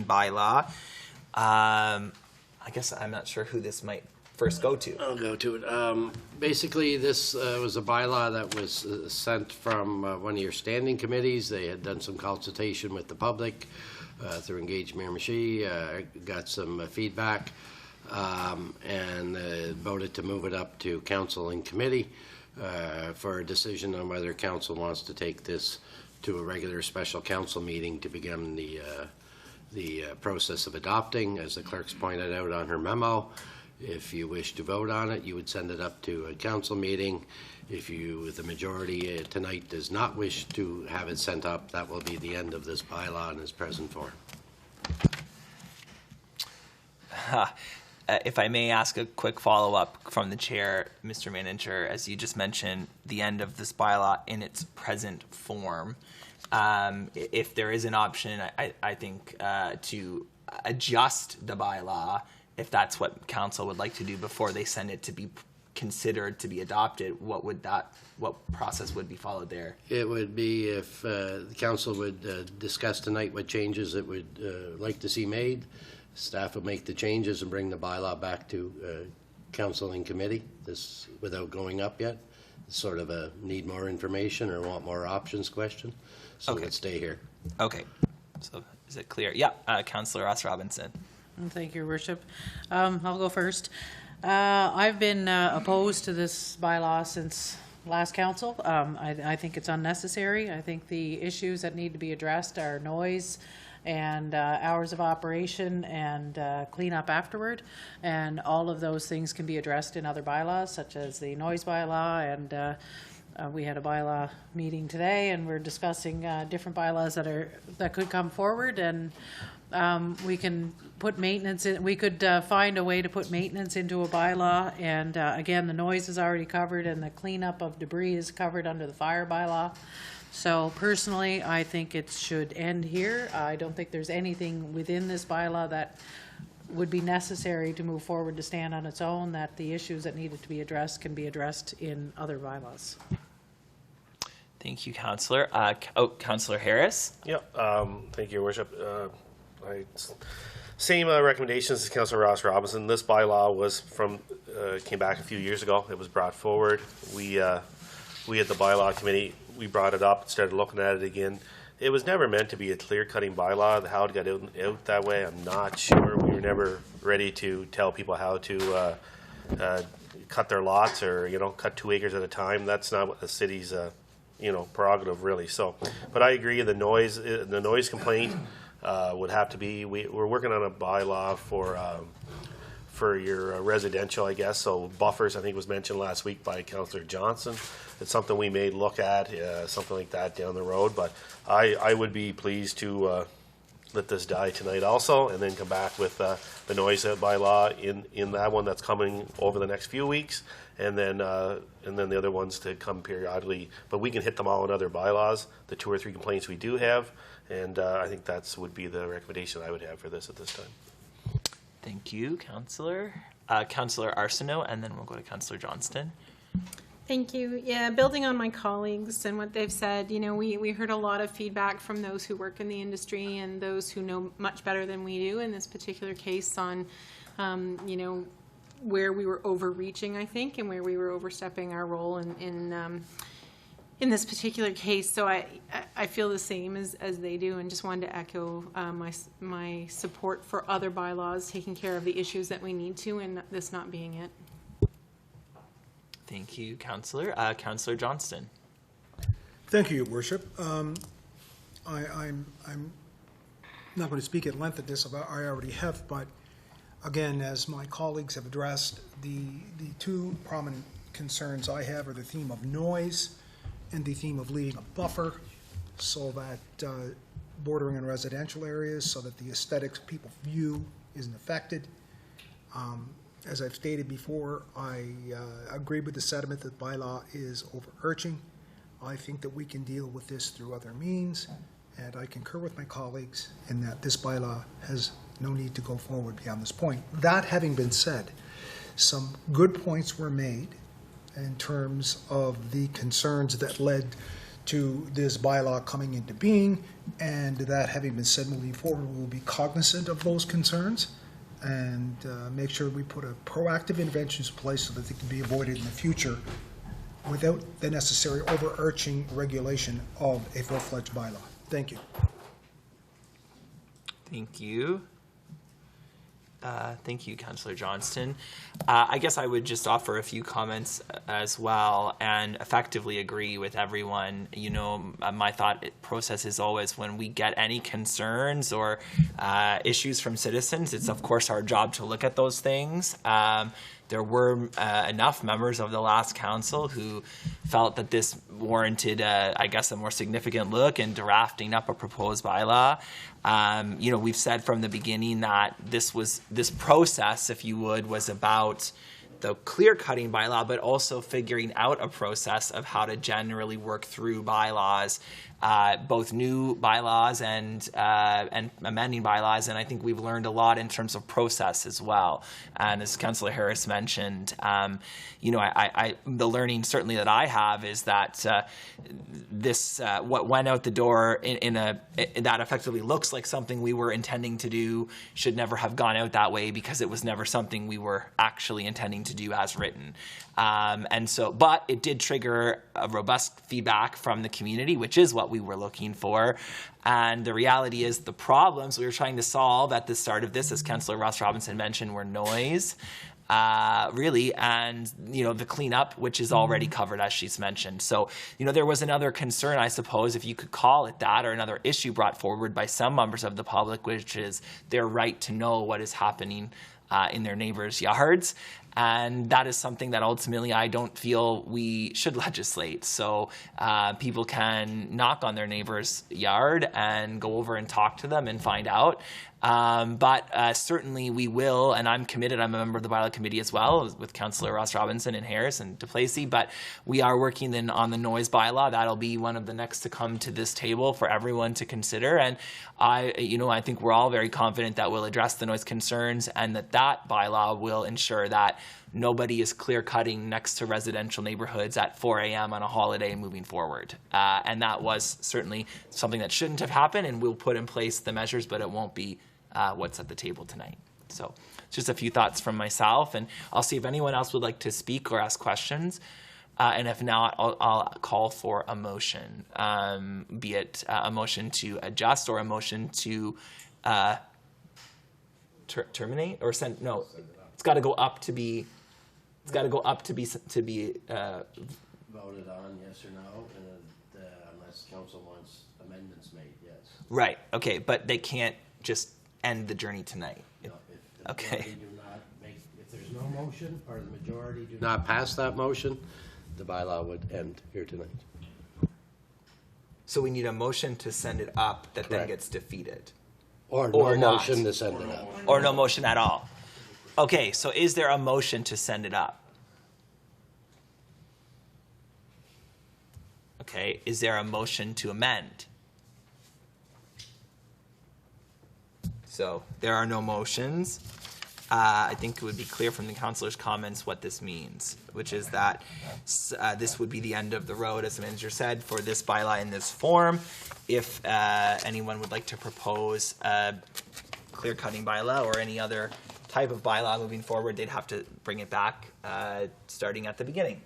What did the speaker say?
bylaw. I guess I'm not sure who this might first go to. I'll go to it. Basically, this was a bylaw that was sent from one of your standing committees. They had done some consultation with the public through Engage Miramichi, got some feedback, and voted to move it up to council and committee for a decision on whether council wants to take this to a regular special council meeting to begin the process of adopting. As the clerk's pointed out on her memo, if you wish to vote on it, you would send it up to a council meeting. If the majority tonight does not wish to have it sent up, that will be the end of this bylaw in its present form. If I may ask a quick follow-up from the chair, Mr. Manager, as you just mentioned, the end of this bylaw in its present form. If there is an option, I think, to adjust the bylaw, if that's what council would like to do before they send it to be considered to be adopted, what process would be followed there? It would be if the council would discuss tonight what changes it would like to see made. Staff would make the changes and bring the bylaw back to council and committee. This without going up yet. It's sort of a need more information or want more options question. So okay. Let's stay here. Okay. So is it clear? Yeah. Councillor Ross Robinson. Thank you, Your Worship. I'll go first. I've been opposed to this bylaw since last council. I think it's unnecessary. I think the issues that need to be addressed are noise and hours of operation and cleanup afterward. And all of those things can be addressed in other bylaws, such as the noise bylaw. And we had a bylaw meeting today, and we're discussing different bylaws that could come forward. And we can put maintenance in. We could find a way to put maintenance into a bylaw. And again, the noise is already covered, and the cleanup of debris is covered under the fire bylaw. So personally, I think it should end here. I don't think there's anything within this bylaw that would be necessary to move forward to stand on its own, that the issues that needed to be addressed can be addressed in other bylaws. Thank you, Councillor. Councillor Harris. Yeah, thank you, Your Worship. Same recommendations as Councillor Ross Robinson. This bylaw was came back a few years ago. It was brought forward. We at the bylaw committee, we brought it up, started looking at it again. It was never meant to be a clear-cutting bylaw. How it got out that way, I'm not sure. We were never ready to tell people how to cut their lots or, cut 2 acres at a time. That's not what the city's, prerogative really. So, but I agree. The noise complaint would have to be. We're working on a bylaw for your residential, I guess. So buffers, I think, was mentioned last week by Councillor Johnson. It's something we may look at, something like that down the road. But I would be pleased to let this die tonight also, and then come back with the noise bylaw in that one that's coming over the next few weeks, and then the other ones to come periodically. But we can hit them all in other bylaws, the 2 or 3 complaints we do have, and I think that's would be the recommendation I would have for this at this time. Thank you, Councillor. Councillor Arsenault, and then we'll go to Councillor Johnston. Thank you. Yeah, building on my colleagues and what they've said, we heard a lot of feedback from those who work in the industry and those who know much better than we do in this particular case on, where we were overreaching, I think, and where we were overstepping our role in this particular case. So I feel the same as they do, and just wanted to echo my support for other bylaws taking care of the issues that we need to, and this not being it. Thank you, Councillor. Councillor Johnston. Thank you, Your Worship. I'm not going to speak at length at this. I already have, but again, as my colleagues have addressed, the 2 prominent concerns I have are the theme of noise and the theme of leaving a buffer so that bordering on residential areas, so that the aesthetics people view isn't affected. As I've stated before, I agree with the sentiment that bylaw is overarching. I think that we can deal with this through other means, and I concur with my colleagues in that this bylaw has no need to go forward beyond this point. That having been said, some good points were made in terms of the concerns that led to this bylaw coming into being, and that having been said, moving forward, we'll be cognizant of those concerns and make sure we put a proactive interventions in place so that they can be avoided in the future without the necessary overarching regulation of a full-fledged bylaw. Thank you. Thank you. Thank you, Councillor Johnston. I guess I would just offer a few comments as well and effectively agree with everyone. You know, my thought process is always when we get any concerns or issues from citizens, it's of course our job to look at those things. There were enough members of the last council who felt that this warranted, I guess, a more significant look in drafting up a proposed bylaw. You know, we've said from the beginning that this process, if you would, was about the clear-cutting bylaw, but also figuring out a process of how to generally work through bylaws, both new bylaws and amending bylaws. And I think we've learned a lot in terms of process as well. And as Councillor Harris mentioned, you know, the learning certainly that I have is that what went out the door that effectively looks like something we were intending to do should never have gone out that way, because it was never something we were actually intending to do as written. And so, but it did trigger a robust feedback from the community, which is what we were looking for. And the reality is the problems we were trying to solve at the start of this, as Councillor Ross Robinson mentioned, were noise, really, and, you know, the cleanup, which is already covered, as she's mentioned. So, you know, there was another concern, I suppose, if you could call it that, or another issue brought forward by some members of the public, which is their right to know what is happening in their neighbors' yards. And that is something that ultimately I don't feel we should legislate. So people can knock on their neighbor's yard and go over and talk to them and find out. But certainly we will, and I'm committed. I'm a member of the bylaw committee as well, with Councillor Ross Robinson and Harris and DePlacy. But we are working then on the noise bylaw. That'll be one of the next to come to this table for everyone to consider. And I think we're all very confident that we'll address the noise concerns, and that bylaw will ensure that nobody is clear cutting next to residential neighborhoods at 4 a.m. on a holiday moving forward. And that was certainly something that shouldn't have happened, and we'll put in place the measures, but it won't be what's at the table tonight. So just a few thoughts from myself, and I'll see if anyone else would like to speak or ask questions. And if not, I'll call for a motion, be it a motion to adjust or a motion to terminate or send. No, it's got to go up to be. It's got to go up to be Voted on, yes or no, and unless council wants amendments made, yes. Right. Okay, but they can't just end the journey tonight. No, if the Okay. majority do not if there's no motion, or the majority do not pass that motion, the bylaw would end here tonight. So we need a motion to send it up that then Correct. gets defeated, Or Or no not. motion to send it up. or no motion at all. Okay, so is there a motion to send it up? Okay, is there a motion to amend? So there are no motions. I think it would be clear from the councillor's comments what this means, which is that this would be the end of the road, as the manager said, for this bylaw in this form. If anyone would like to propose a clear-cutting bylaw or any other type of bylaw moving forward, they'd have to bring it back starting at the beginning.